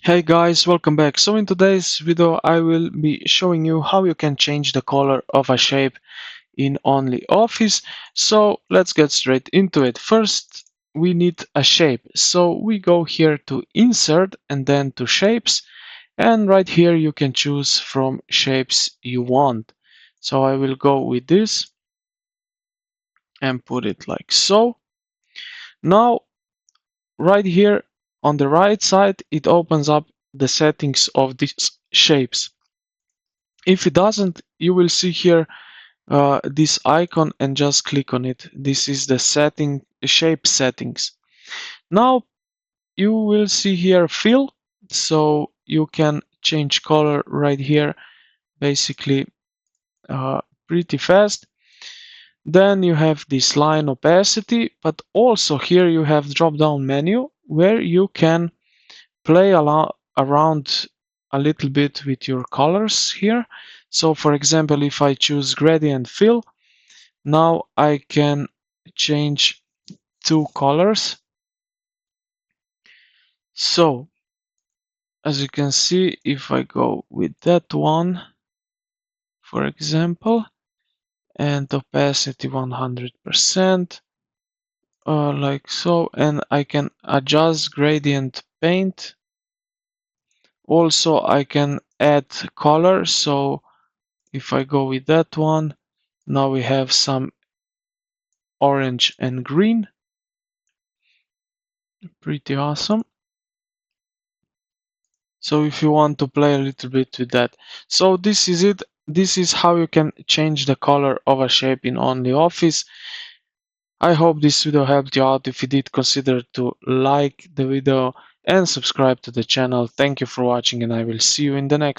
Hey guys, welcome back. So in today's video I will be showing you how you can change the color of a shape in OnlyOffice. So let's get straight into it. First we need a shape. So we go here to insert and then to shapes, and right here you can choose from shapes you want. So I will go with this and put it like so. Now right here on the right side it opens up the settings of these shapes. If it doesn't, you will see here this icon and just click on it. This is the shape settings. Now you will see here fill, so you can change color right here basically pretty fast. Then you have this line opacity, but also here you have drop down menu where you can play around a little bit with your colors here. So for example, if I choose gradient fill, now I can change two colors. So as you can see, if I go with that one, for example, and opacity 100%, like so, and I can adjust gradient paint. Also, I can add color. So if I go with that one, now we have some orange and green. Pretty awesome. So if you want to play a little bit with that. So this is it. This is how you can change the color of a shape in OnlyOffice. I hope this video helped you out. If you did, consider to like the video and subscribe to the channel. Thank you for watching, and I will see you in the next